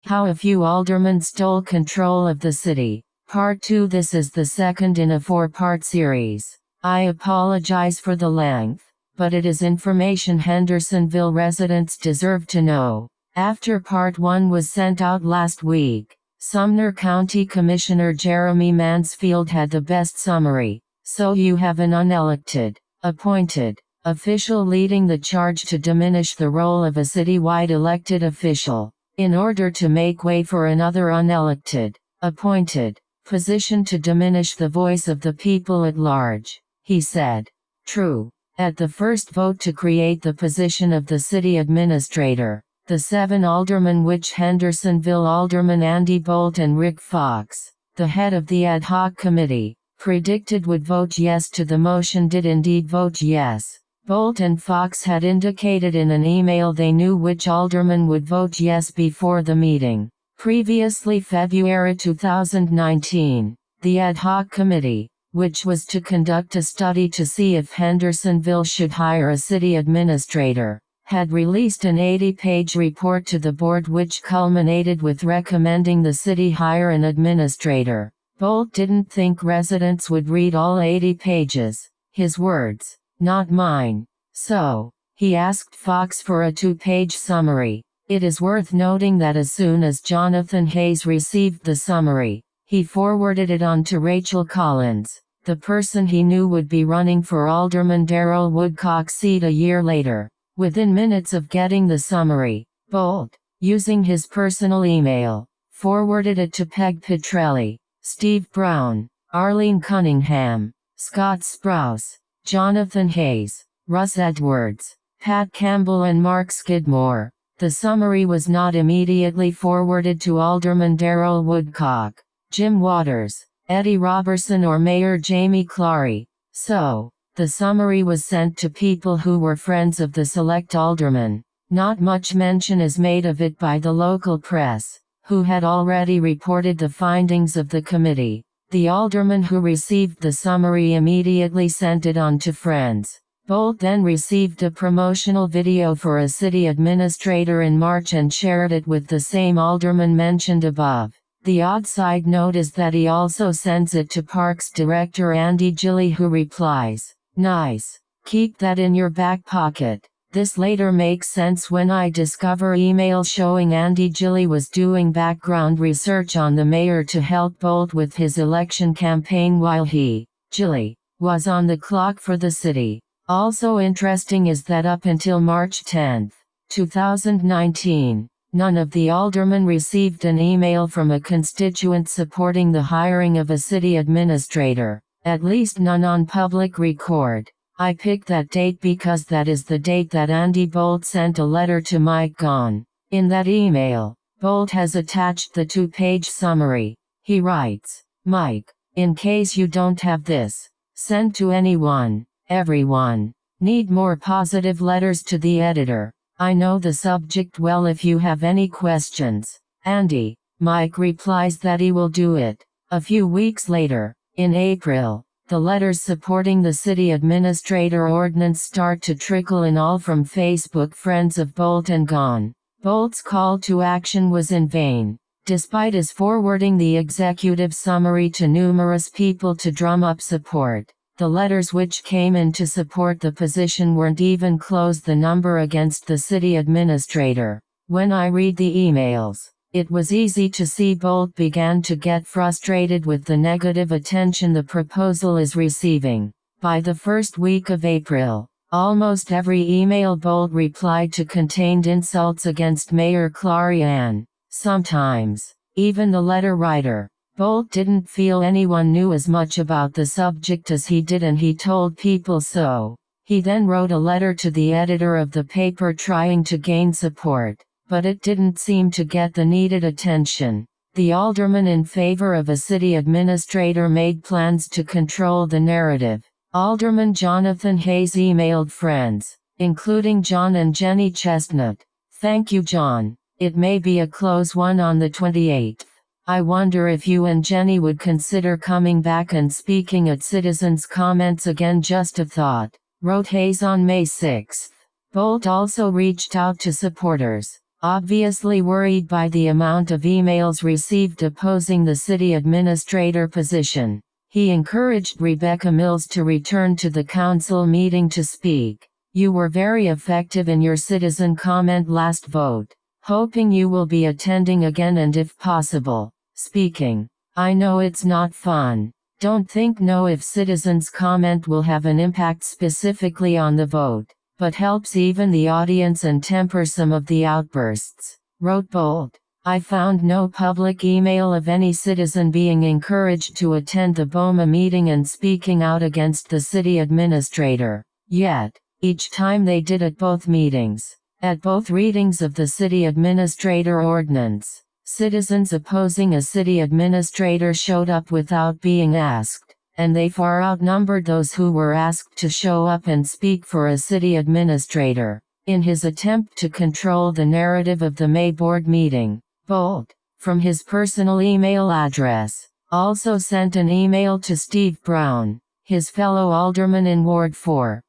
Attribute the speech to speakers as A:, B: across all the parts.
A: How a few aldermen stole control of the city. Part 2. This is the second in a 4-part series. I apologize for the length, but it is information Hendersonville residents deserve to know. After Part 1 was sent out last week, Sumner County Commissioner Jeremy Mansfield had the best summary. So you have an unelected, appointed official leading the charge to diminish the role of a citywide elected official, in order to make way for another unelected, appointed position to diminish the voice of the people at large, he said. True. At the first vote to create the position of the city administrator, the 7 aldermen, which Hendersonville Alderman Andy Bolt and Rick Fox, the head of the ad hoc committee, predicted would vote yes to the motion, did indeed vote yes. Bolt and Fox had indicated in an email they knew which alderman would vote yes before the meeting. Previously, February 2019, the ad hoc committee, which was to conduct a study to see if Hendersonville should hire a city administrator, had released an 80-page report to the board which culminated with recommending the city hire an administrator. Bolt didn't think residents would read all 80 pages, his words, not mine. So, he asked Fox for a 2-page summary. It is worth noting that as soon as Jonathan Hayes received the summary, he forwarded it on to Rachel Collins, the person he knew would be running for Alderman Darrell Woodcock's seat a year later. Within minutes of getting the summary, Bolt, using his personal email, forwarded it to Peg Petrelli, Steve Brown, Arlene Cunningham, Scott Sprouse, Jonathan Hayes, Russ Edwards, Pat Campbell and Mark Skidmore. The summary was not immediately forwarded to Alderman Darrell Woodcock, Jim Waters, Eddie Robertson or Mayor Jamie Clary. So, the summary was sent to people who were friends of the select alderman. Not much mention is made of it by the local press, who had already reported the findings of the committee. The alderman who received the summary immediately sent it on to friends. Bolt then received a promotional video for a city administrator in March and shared it with the same alderman mentioned above. The odd side note is that he also sends it to Parks Director Andy Gilley, who replies, "Nice. Keep that in your back pocket." This later makes sense when I discover emails showing Andy Gilley was doing background research on the mayor to help Bolt with his election campaign while he, Gilley, was on the clock for the city. Also interesting is that up until March 10, 2019, none of the aldermen received an email from a constituent supporting the hiring of a city administrator, at least none on public record. I picked that date because that is the date that Andy Bolt sent a letter to Mike Gahn. In that email, Bolt has attached the 2-page summary. He writes, "Mike, in case you don't have this, send to anyone, everyone. Need more positive letters to the editor. I know the subject well if you have any questions. Andy." Mike replies that he will do it. A few weeks later, in April, the letters supporting the city administrator ordinance start to trickle in, all from Facebook friends of Bolt and Gahn. Bolt's call to action was in vain. Despite his forwarding the executive summary to numerous people to drum up support, the letters which came in to support the position weren't even close the number against the city administrator. When I read the emails, it was easy to see Bolt began to get frustrated with the negative attention the proposal is receiving. By the first week of April, almost every email Bolt replied to contained insults against Mayor Clary and, sometimes, even the letter writer. Bolt didn't feel anyone knew as much about the subject as he did, and he told people so. He then wrote a letter to the editor of the paper trying to gain support, but it didn't seem to get the needed attention. The alderman in favor of a city administrator made plans to control the narrative. Alderman Jonathan Hayes emailed friends, including John and Jenny Chestnut. "Thank you, John. It may be a close one on the 28th. I wonder if you and Jenny would consider coming back and speaking at citizens' comments again. Just a thought," wrote Hayes on May 6. Bolt also reached out to supporters, Obviously worried by the amount of emails received opposing the city administrator position, he encouraged Rebecca Mills to return to the council meeting to speak. "You were very effective in your citizen comment last vote. Hoping you will be attending again and if possible, speaking. I know it's not fun. Don't think no if citizens' comment will have an impact specifically on the vote, but helps even the audience and temper some of the outbursts," wrote Bolt. "I found no public email of any citizen being encouraged to attend the Boma meeting and speaking out against the city administrator. Yet, each time they did at both meetings, at both readings of the city administrator ordinance, citizens opposing a city administrator showed up without being asked, and they far outnumbered those who were asked to show up and speak for a city administrator." In his attempt to control the narrative of the May board meeting, Bolt, from his personal email address, also sent an email to Steve Brown, his fellow alderman in Ward 4.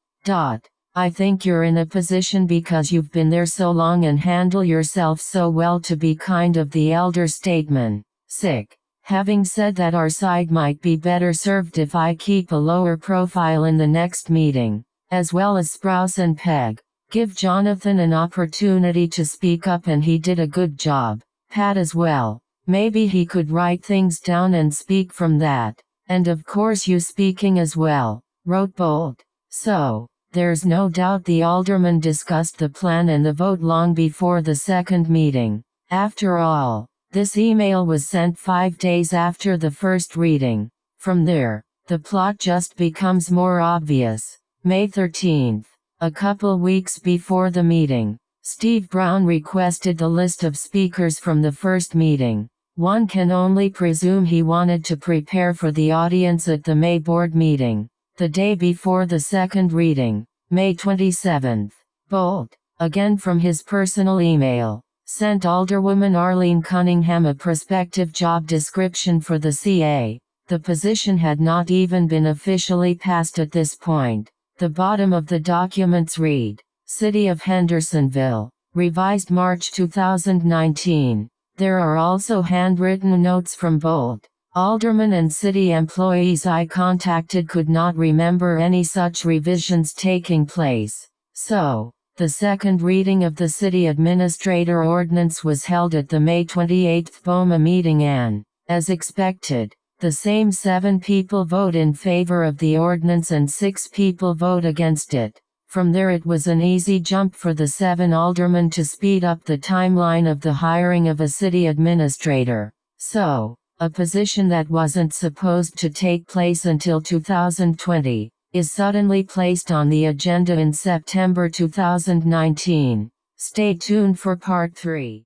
A: "I think you're in a position because you've been there so long and handle yourself so well to be kind of the elder statesman. Sick. Having said that, our side might be better served if I keep a lower profile in the next meeting, as well as Sprouse and Peg. Give Jonathan an opportunity to speak up and he did a good job. Pat as well. Maybe he could write things down and speak from that. And of course you speaking as well," wrote Bolt. So, there's no doubt the aldermen discussed the plan and the vote long before the second meeting. After all, this email was sent 5 days after the first reading. From there, the plot just becomes more obvious. May 13th, a couple weeks before the meeting, Steve Brown requested the list of speakers from the first meeting. One can only presume he wanted to prepare for the audience at the May board meeting. The day before the second reading, May 27th, Bolt, again from his personal email, sent Alderwoman Arlene Cunningham a prospective job description for the CA. The position had not even been officially passed at this point. The bottom of the documents read, City of Hendersonville, revised March 2019. There are also handwritten notes from Bolt. Aldermen and city employees I contacted could not remember any such revisions taking place. So, the second reading of the city administrator ordinance was held at the May 28 Boma meeting and, as expected, the same 7 people vote in favor of the ordinance and 6 people vote against it. From there it was an easy jump for the 7 aldermen to speed up the timeline of the hiring of a city administrator. So, a position that wasn't supposed to take place until 2020, is suddenly placed on the agenda in September 2019. Stay tuned for Part 3.